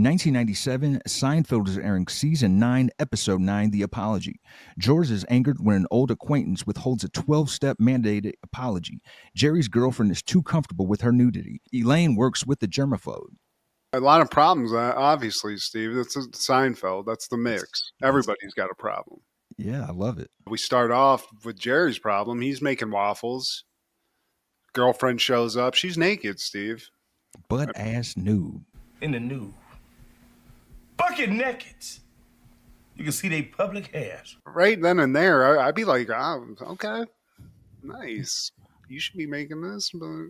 1997, Seinfeld is airing season 9, episode 9, The Apology. George is angered when an old acquaintance withholds a 12-step mandated apology. Jerry's girlfriend is too comfortable with her nudity. Elaine works with the germaphobe. A lot of problems, obviously, Steve. That's Seinfeld. That's the mix. Everybody's got a problem. Yeah, I love it. We start off with Jerry's problem. He's making waffles. Girlfriend shows up. She's naked, Steve. Butt ass nude. In the nude. Bucket naked. You can see they public hairs. Right then and there, I'd be like, oh, okay, nice. You should be making this, but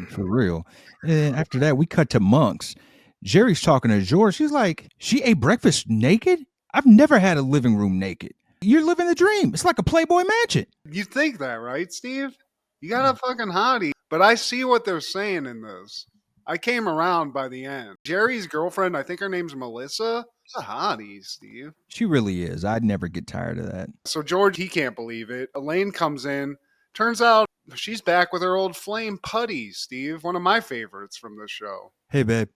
For real. And after that, we cut to Monks. Jerry's talking to George. She's like, she ate breakfast naked? I've never had a living room naked. You're living the dream. It's like a Playboy mansion. You think that, right, Steve? You got a fucking hottie. But I see what they're saying in this. I came around by the end. Jerry's girlfriend, I think her name's Melissa. She's a hottie, Steve. She really is. I'd never get tired of that. So George, he can't believe it. Elaine comes in. Turns out she's back with her old flame, Putty, Steve. One of my favorites from this show. Hey, babe.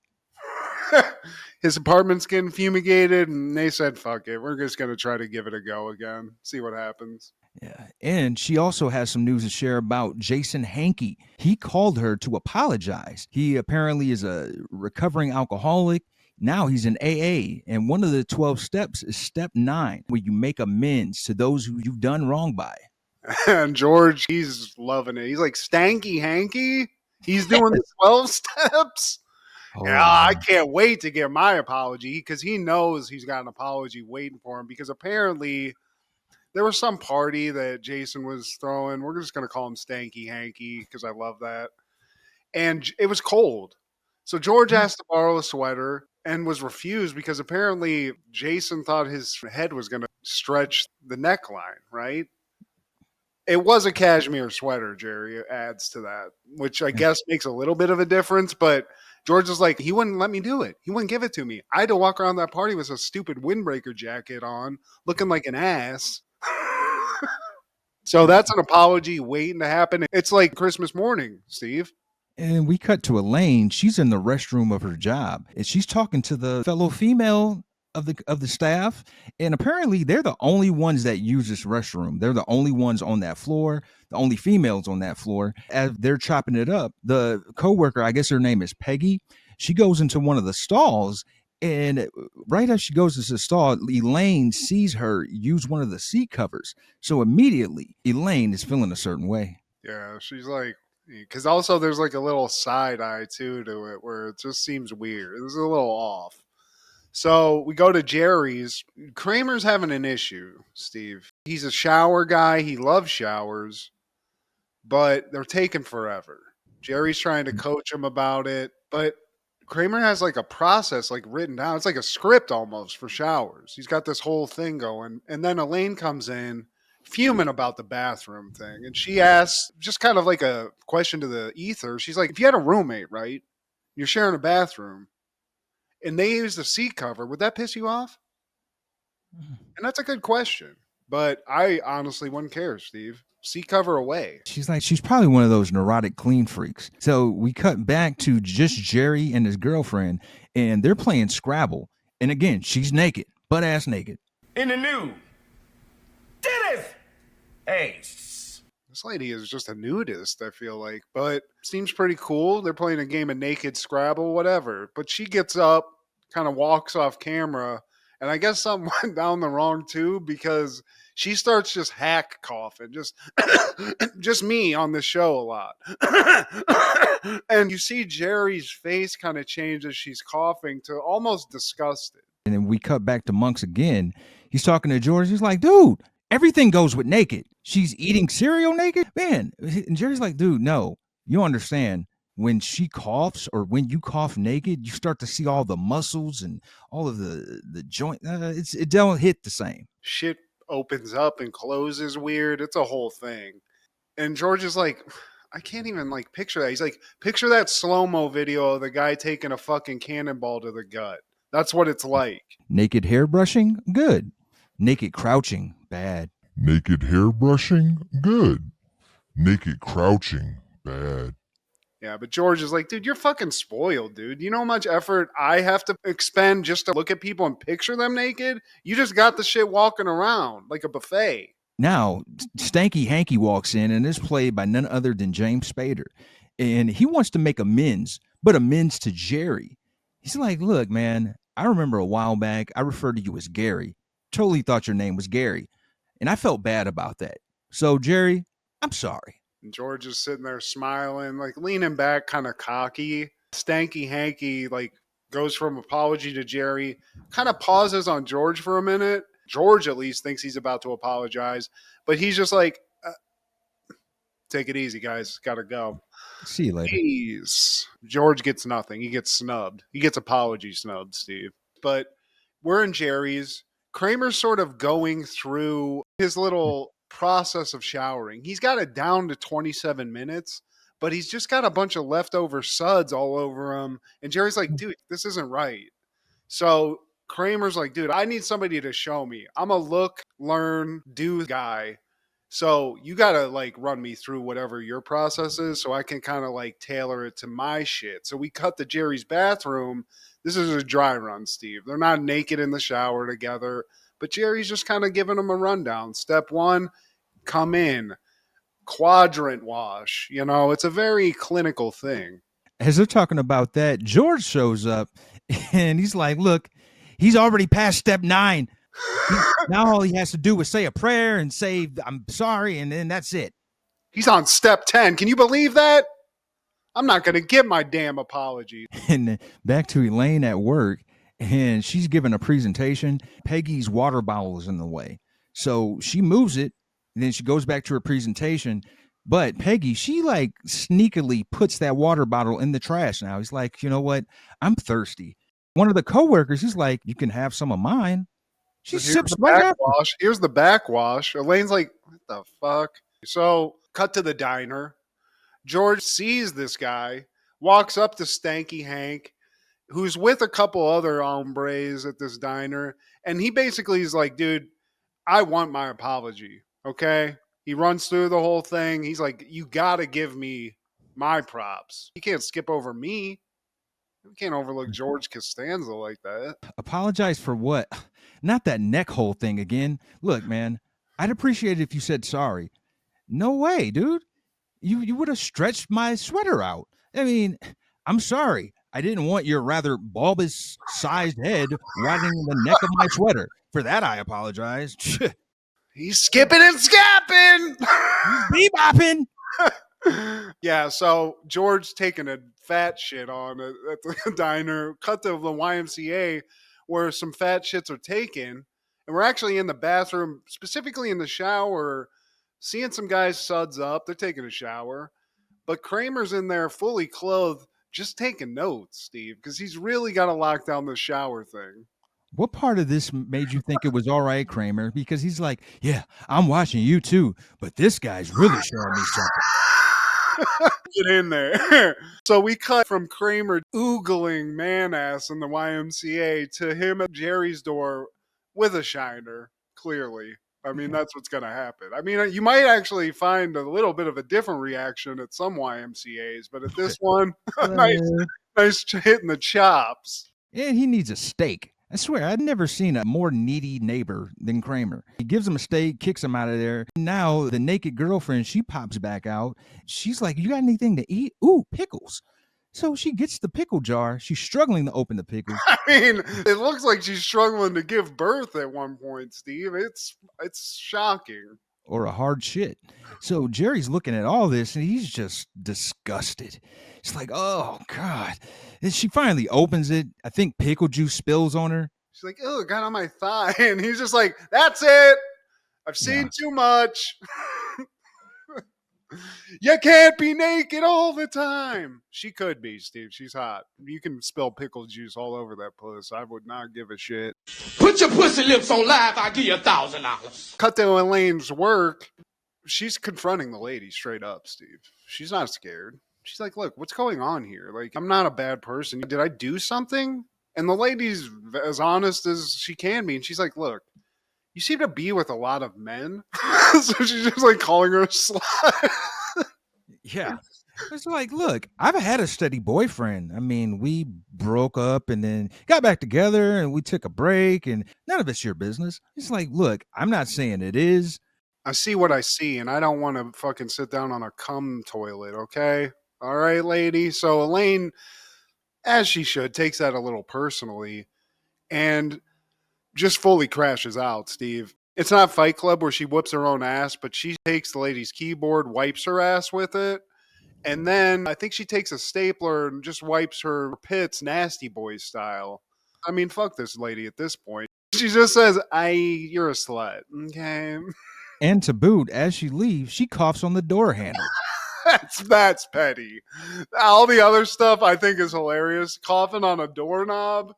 His apartment's getting fumigated, and they said, fuck it. We're just going to try to give it a go again. See what happens. Yeah. And she also has some news to share about Jason Hankey. He called her to apologize. He apparently is a recovering alcoholic. Now he's in AA. And one of the 12 steps is step 9, where you make amends to those who you've done wrong by. And George, he's loving it. He's like, Stanky Hanky? He's doing the 12 steps? Oh, Yeah, I can't wait to get my apology because he knows he's got an apology waiting for him because apparently there was some party that Jason was throwing. We're just going to call him Stanky Hanky because I love that. And it was cold. So George asked to borrow a sweater and was refused because apparently Jason thought his head was going to stretch the neckline, right? It was a cashmere sweater, Jerry adds to that, which I guess makes a little bit of a difference, but George was like, he wouldn't let me do it. He wouldn't give it to me. I had to walk around that party with a stupid windbreaker jacket on, looking like an ass. So that's an apology waiting to happen. It's like Christmas morning, Steve. And we cut to Elaine. She's in the restroom of her job, and she's talking to the fellow female of the staff. And apparently, they're the only ones that use this restroom. They're the only ones on that floor, the only females on that floor. As they're chopping it up, the coworker, I guess her name is Peggy, she goes into one of the stalls. And right as she goes to the stall, Elaine sees her use one of the seat covers. So immediately, Elaine is feeling a certain way. Yeah, she's like, because also there's like a little side eye too to it where it just seems weird. It's a little off. So we go to Jerry's. Kramer's having an issue, Steve. He's a shower guy. He loves showers, but they're taking forever. Jerry's trying to coach him about it, but Kramer has like a process like written down. It's like a script almost for showers. He's got this whole thing going. And then Elaine comes in fuming about the bathroom thing. And she asks just kind of like a question to the ether. She's like, if you had a roommate, right? You're sharing a bathroom and they use the seat cover, would that piss you off? And that's a good question. But I honestly wouldn't care, Steve. Seat cover away. She's like, she's probably one of those neurotic clean freaks. So we cut back to just Jerry and his girlfriend, and they're playing Scrabble. And again, she's naked, butt ass naked. In the nude. Dennis! Hey. This lady is just a nudist, I feel like. But seems pretty cool. They're playing a game of naked Scrabble, whatever. But she gets up, kind of walks off camera, and I guess something went down the wrong tube because she starts just hack coughing, just me on the show a lot. And you see Jerry's face kind of change as she's coughing to almost disgusted. And then we cut back to Monks again. He's talking to George. He's like, dude, everything goes with naked. She's eating cereal naked? Man. And Jerry's like, dude, no, you understand. When she coughs or when you cough naked, you start to see all the muscles and all of the joint. It don't hit the same. Shit opens up and closes weird. It's a whole thing. And George is like, I can't even like picture that. He's like, picture that slow-mo video of the guy taking a fucking cannonball to the gut. That's what it's like. Naked hair brushing? Good. Naked crouching? Bad. Naked hair brushing? Good. Naked crouching? Bad. Yeah, but George is like, dude, you're fucking spoiled, dude. You know how much effort I have to expend just to look at people and picture them naked? You just got the shit walking around like a buffet. Now, Stanky Hanky walks in and is played by none other than James Spader. And he wants to make amends, but amends to Jerry. He's like, look, man, I remember a while back, I referred to you as Gary. Totally thought your name was Gary. And I felt bad about that. So, Jerry, I'm sorry. And George is sitting there smiling, like leaning back, kind of cocky. Stanky Hanky, like, goes from apology to Jerry, kind of pauses on George for a minute. George at least thinks he's about to apologize, but he's just like, take it easy, guys. Gotta go. See you later. Jeez. George gets nothing. He gets snubbed. He gets apology snubbed, Steve. But we're in Jerry's. Kramer's sort of going through his little process of showering. He's got it down to 27 minutes, but he's just got a bunch of leftover suds all over him. And Jerry's like, dude, this isn't right. So Kramer's like, dude, I need somebody to show me. I'm a look, learn, do guy. So you got to like run me through whatever your process is so I can kind of like tailor it to my shit. So we cut to Jerry's bathroom. This is a dry run, Steve. They're not naked in the shower together, but Jerry's just kind of giving them a rundown. Step one, come in, quadrant wash. You know, it's a very clinical thing. As they're talking about that, George shows up and he's like, look, he's already past step 9. Now all he has to do is say a prayer and say, I'm sorry, and then that's it. He's on step 10. Can you believe that? I'm not going to give my damn apology. And back to Elaine at work, and she's giving a presentation. Peggy's water bottle is in the way. So she moves it, and then she goes back to her presentation. But Peggy, she like sneakily puts that water bottle in the trash now. He's like, you know what? I'm thirsty. One of the coworkers, he's like, you can have some of mine. She sips right up. Here's the backwash. Elaine's like, what the fuck? So, cut to the diner. George sees this guy, walks up to Stanky Hank, who's with a couple other hombres at this diner, and he basically is like, dude, I want my apology, okay? He runs through the whole thing. He's like, you gotta give me my props. You can't skip over me. You can't overlook George Costanza like that. Apologize for what? Not that neck hole thing again. Look, man, I'd appreciate it if you said sorry. No way, dude. You would have stretched my sweater out. I mean, I'm sorry. I didn't want your rather bulbous sized head widening the neck of my sweater. For that, I apologize. He's skipping and scapping. Bebopping. Yeah, so George taking a fat shit on at the diner. Cut to the YMCA where some fat shits are taken. And we're actually in the bathroom, specifically in the shower, seeing some guys suds up. They're taking a shower. But Kramer's in there fully clothed, just taking notes, Steve, because he's really got to lock down the shower thing. What part of this made you think it was all right, Kramer? Because he's like, yeah, I'm watching you too, but this guy's really showing me something. Get in there. So we cut from Kramer oogling man ass in the YMCA to him at Jerry's door with a shiner, clearly. I mean, that's what's going to happen. I mean, you might actually find a little bit of a different reaction at some YMCAs, but at this one, nice hitting the chops. And he needs a steak. I swear, I'd never seen a more needy neighbor than Kramer. He gives him a steak, kicks him out of there. Now the naked girlfriend, she pops back out. She's like, you got anything to eat? Ooh, pickles. So she gets the pickle jar. She's struggling to open the pickles. I mean, it looks like she's struggling to give birth at one point, Steve. It's shocking. Or a hard shit. So Jerry's looking at all this and he's just disgusted. It's like, oh, God. And she finally opens it. I think pickle juice spills on her. She's like, oh, it got on my thigh. And he's just like, that's it. I've seen too much. You can't be naked all the time. She could be, Steve. She's hot. You can spill pickle juice all over that puss. I would not give a shit. Put your pussy lips on live. I'll give you $1,000. Cut to Elaine's work. She's confronting the lady straight up, Steve. She's not scared. She's like, look, what's going on here? Like, I'm not a bad person. Did I do something? And the lady's as honest as she can be. And she's like, look, you seem to be with a lot of men. So she's just like calling her a slut. Yeah. It's like, look, I've had a steady boyfriend. I mean, we broke up and then got back together and we took a break and none of it's your business. It's like, look, I'm not saying it is. I see what I see, and I don't want to fucking sit down on a cum toilet, okay? All right, lady. So Elaine, as she should, takes that a little personally and just fully crashes out, Steve. It's not Fight Club where she whoops her own ass, but she takes the lady's keyboard, wipes her ass with it, and then I think she takes a stapler and just wipes her pits nasty boy style. I mean, fuck this lady at this point. She just says, you're a slut. Okay. And to boot, as she leaves, she coughs on the door handle. That's petty. All the other stuff I think is hilarious. Coughing on a doorknob.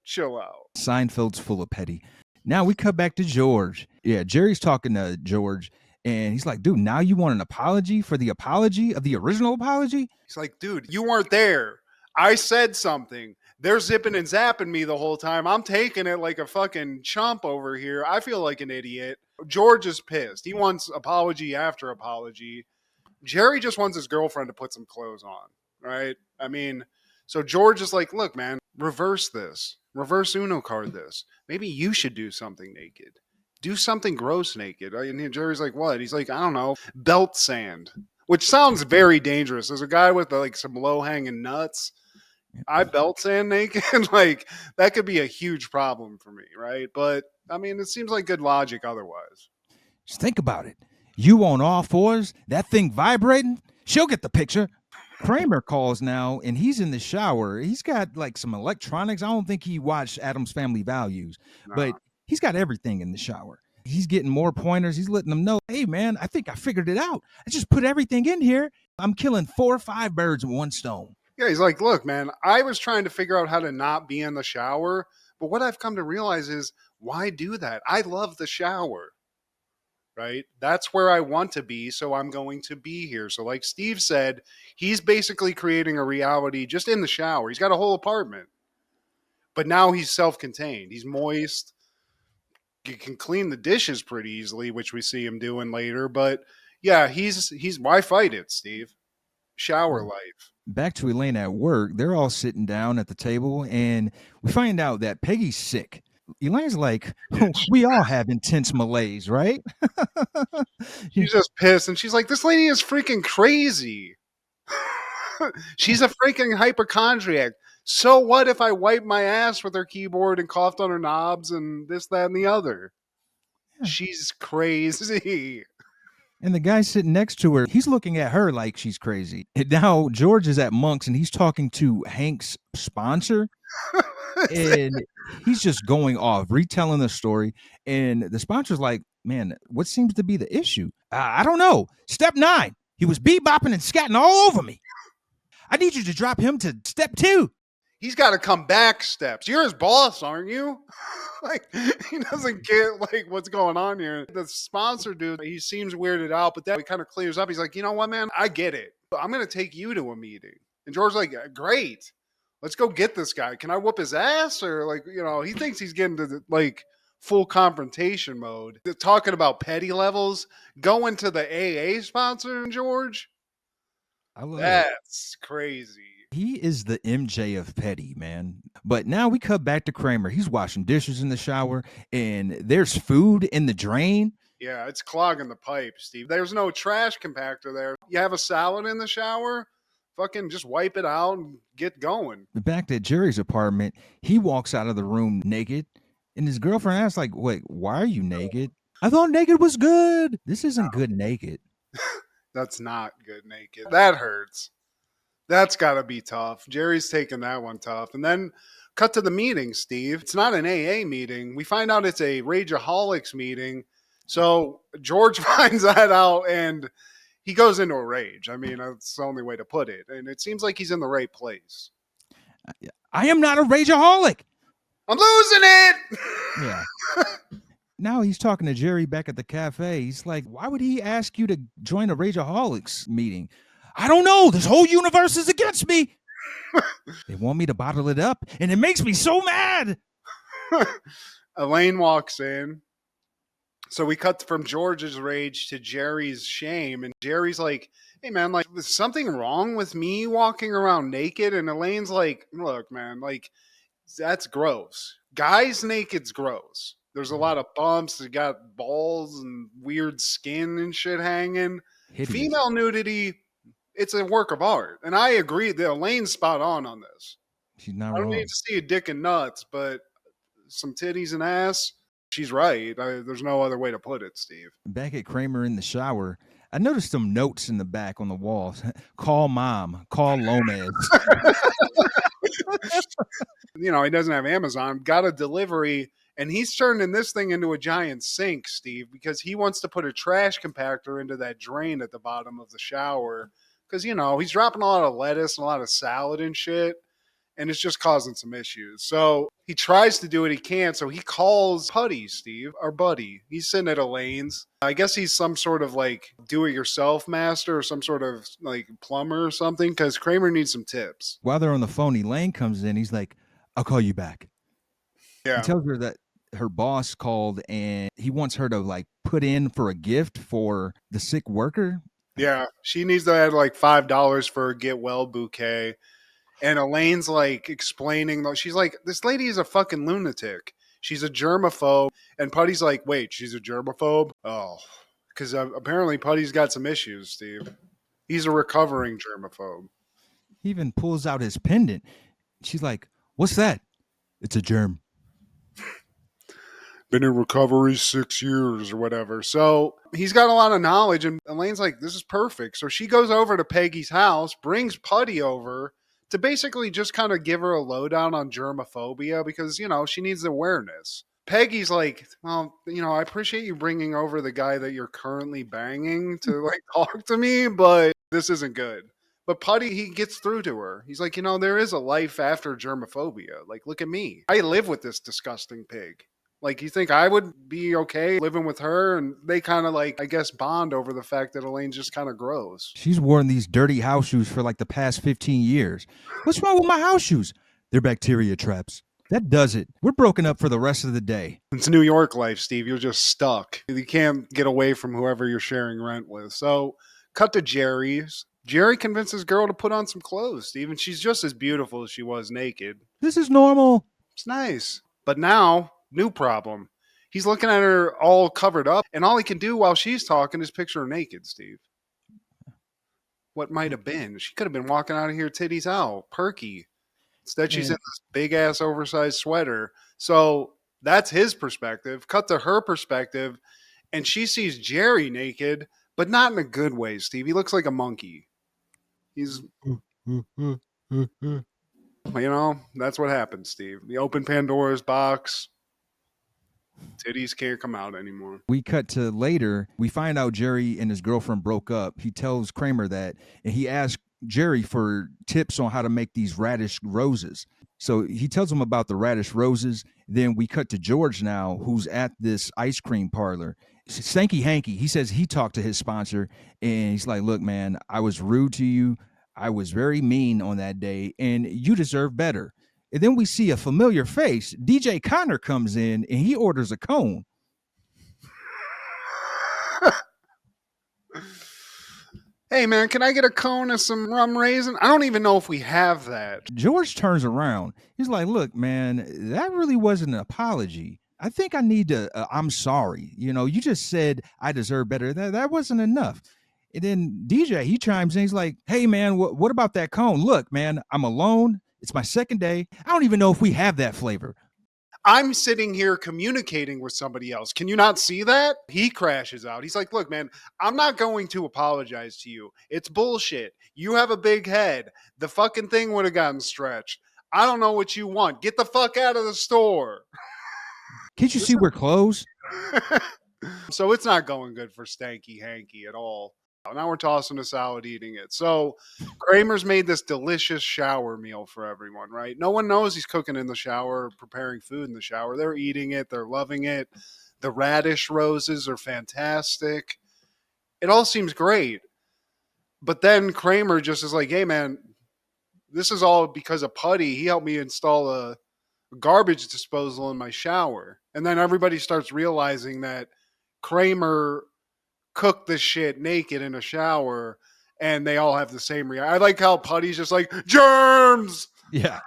Chill out. Seinfeld's full of petty. Now we cut back to George. Yeah, Jerry's talking to George, and he's like, dude, now you want an apology for the apology of the original apology? He's like, dude, you weren't there. I said something. They're zipping and zapping me the whole time. I'm taking it like a fucking chump over here. I feel like an idiot. George is pissed. He wants apology after apology. Jerry just wants his girlfriend to put some clothes on, right? I mean, so George is like, look, man, reverse this. Reverse Uno card this. Maybe you should do something naked. Do something gross naked. And Jerry's like, what? He's like, I don't know, belt sand, which sounds very dangerous. There's a guy with like some low hanging nuts. I belt sand naked. Like, that could be a huge problem for me, right? But I mean, it seems like good logic otherwise. Just think about it. You on all fours, that thing vibrating, she'll get the picture. Kramer calls now and he's in the shower. He's got like some electronics. I don't think he watched Adam's Family Values, but he's got everything in the shower. He's getting more pointers. He's letting them know, hey, man, I think I figured it out. I just put everything in here. I'm killing 4 or 5 birds with one stone. Yeah, he's like, look, man, I was trying to figure out how to not be in the shower, but what I've come to realize is, why do that? I love the shower, right? That's where I want to be, so I'm going to be here. So like Steve said, he's basically creating a reality just in the shower. He's got a whole apartment, but now he's self-contained. He's moist. He can clean the dishes pretty easily, which we see him doing later. But yeah, he's why fight it, Steve? Shower life. Back to Elaine at work, they're all sitting down at the table, and we find out that Peggy's sick. Elaine's like, we all have intense malaise, right? She's just pissed, and she's like, this lady is freaking crazy. She's a freaking hypochondriac. So what if I wipe my ass with her keyboard and coughed on her knobs and this, that, and the other? Yeah. She's crazy. And the guy sitting next to her, he's looking at her like she's crazy. And now George is at Monk's and he's talking to Hank's sponsor. And he's just going off, retelling the story. And the sponsor's like, man, what seems to be the issue? I don't know. Step 9, he was bebopping and scatting all over me. I need you to drop him to step 2. He's got to come back steps. You're his boss, aren't you? Like, he doesn't get like what's going on here. The sponsor dude, he seems weirded out, but then it kind of clears up. He's like, you know what, man? I get it. I'm going to take you to a meeting. And George's like, great. Let's go get this guy. Can I whoop his ass? Or like, you know, he thinks he's getting to the, like full confrontation mode. They're talking about petty levels. Going to the AA sponsor, George. I love That's crazy. He is the MJ of petty, man. But now we cut back to Kramer. He's washing dishes in the shower, and there's food in the drain. Yeah, it's clogging the pipe, Steve. There's no trash compactor there. You have a salad in the shower, fucking just wipe it out and get going. Back to Jerry's apartment, he walks out of the room naked, and his girlfriend asks, like, wait, why are you naked? I thought naked was good. This isn't good naked. That's not good naked. That hurts. That's got to be tough. Jerry's taking that one tough. And then cut to the meeting, Steve. It's not an AA meeting. We find out it's a Rageaholics meeting. So George finds that out and he goes into a rage. I mean, that's the only way to put it. And it seems like he's in the right place. I am not a Rageaholic. I'm losing it. Yeah. Now he's talking to Jerry back at the cafe. He's like, why would he ask you to join a Rageaholics meeting? I don't know. This whole universe is against me. They want me to bottle it up, and it makes me so mad. Elaine walks in. So we cut from George's rage to Jerry's shame, and Jerry's like, "Hey man, like, is something wrong with me walking around naked?" And Elaine's like, "Look, man, like, that's gross. Guys naked's gross. There's a lot of bumps. They got balls and weird skin and shit hanging. Hideous. Female nudity, it's a work of art, and I agree that Elaine's spot on this. She's not I don't need wrong. to see a dick and nuts, but some titties and ass." She's right. There's no other way to put it, Steve. Back at Kramer in the shower, I noticed some notes in the back on the walls. Call mom. Call Lomez. He doesn't have Amazon, got a delivery, and he's turning this thing into a giant sink, Steve, because he wants to put a trash compactor into that drain at the bottom of the shower. Because, he's dropping a lot of lettuce and a lot of salad and shit, and it's just causing some issues. So he tries to do what he can. So he calls Putty, Steve, our buddy. He's sitting at Elaine's. I guess he's some sort of like do-it-yourself master or some sort of like plumber or something, because Kramer needs some tips. While they're on the phone, Elaine comes in. He's like, I'll call you back. He Yeah. tells her that her boss called and he wants her to like put in for a gift for the sick worker. Yeah, she needs to add like $5 for a get well bouquet. And Elaine's like explaining, though, she's like, this lady is a fucking lunatic. She's a germaphobe. And Putty's like, wait, she's a germaphobe? Oh, because apparently Putty's got some issues, Steve. He's a recovering germaphobe. He even pulls out his pendant. She's like, what's that? It's a germ. Been in recovery 6 years or whatever. So he's got a lot of knowledge. And Elaine's like, this is perfect. So she goes over to Peggy's house, brings Putty over to basically just kind of give her a lowdown on germophobia because, she needs awareness. Peggy's like, well, I appreciate you bringing over the guy that you're currently banging to like talk to me, but this isn't good. But Putty, he gets through to her. He's like, there is a life after germophobia. Like, look at me. I live with this disgusting pig. Like, you think I would be okay living with her? And they kind of like, I guess, bond over the fact that Elaine's just kind of gross. She's worn these dirty house shoes for like the past 15 years. What's wrong with my house shoes? They're bacteria traps. That does it. We're broken up for the rest of the day. It's New York life, Steve. You're just stuck. You can't get away from whoever you're sharing rent with. So, cut to Jerry's. Jerry convinces girl to put on some clothes, Steve, and she's just as beautiful as she was naked. This is normal. It's nice. But now, new problem. He's looking at her all covered up, and all he can do while she's talking is picture her naked, Steve. What might have been? She could have been walking out of here titties out, perky. Instead, she's in this big ass oversized sweater. So that's his perspective. Cut to her perspective, and she sees Jerry naked, but not in a good way, Steve. He looks like a monkey. He's, that's what happens, Steve. The open Pandora's box. Titties can't come out anymore. We cut to later. We find out Jerry and his girlfriend broke up. He tells Kramer that, and he asks Jerry for tips on how to make these radish roses. So he tells him about the radish roses. Then we cut to George now, who's at this ice cream parlor. Stanky Hanky, he says he talked to his sponsor, and he's like, look, man, I was rude to you. I was very mean on that day, and you deserve better. And then we see a familiar face. DJ Connor comes in, and he orders a cone. Hey, man, can I get a cone of some rum raisin? I don't even know if we have that. George turns around. He's like, look, man, that really wasn't an apology. I think I need to, I'm sorry. You just said I deserve better. That wasn't enough. And then DJ, he chimes in. He's like, hey, man, what about that cone? Look, man, I'm alone. It's my second day. I don't even know if we have that flavor. I'm sitting here communicating with somebody else. Can you not see that? He crashes out. He's like, look, man, I'm not going to apologize to you. It's bullshit. You have a big head. The fucking thing would have gotten stretched. I don't know what you want. Get the fuck out of the store. Can't you see we're closed? So it's not going good for Stanky Hanky at all. Now we're tossing a salad, eating it. So Kramer's made this delicious shower meal for everyone, right? No one knows he's cooking in the shower, preparing food in the shower. They're eating it. They're loving it. The radish roses are fantastic. It all seems great. But then Kramer just is like, hey, man, this is all because of Putty. He helped me install a garbage disposal in my shower. And then everybody starts realizing that Kramer cooked the shit naked in a shower, and they all have the same reaction. I like how Putty's just like, germs! Yeah.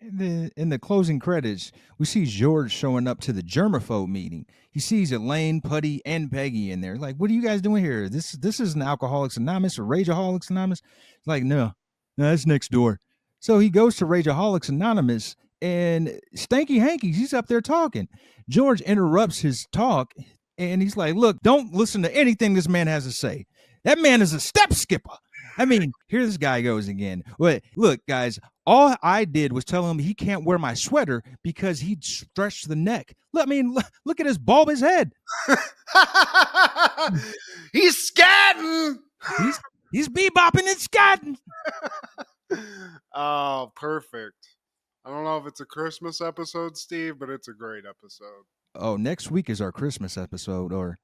In the closing credits, we see George showing up to the germaphobe meeting. He sees Elaine, Putty, and Peggy in there. Like, what are you guys doing here? This isn't Alcoholics Anonymous or Rageaholics Anonymous. Like, no, that's next door. So he goes to Rageaholics Anonymous, and Stanky Hanky, he's up there talking. George interrupts his talk, and he's like, look, don't listen to anything this man has to say. That man is a step skipper. I mean, here this guy goes again. But look, guys, all I did was tell him he can't wear my sweater because he'd stretched the neck. Look at his bulbous head. He's scatting. He's bebopping and scatting. Oh, perfect. I don't know if it's a Christmas episode, Steve, but it's a great episode. Oh, next week is our Christmas episode or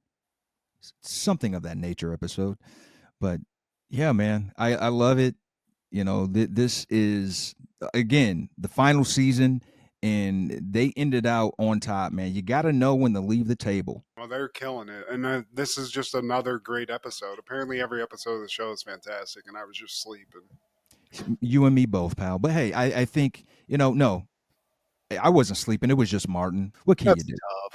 something of that nature episode. But yeah, man, I love it. You know, this is, again, the final season, and they ended out on top, man. You got to know when to leave the table. Well, they're killing it. And this is just another great episode. Apparently, every episode of the show is fantastic, and I was just sleeping. You and me both, pal. But hey, I think, no, I wasn't sleeping. It was just Martin. What can you do? Tough.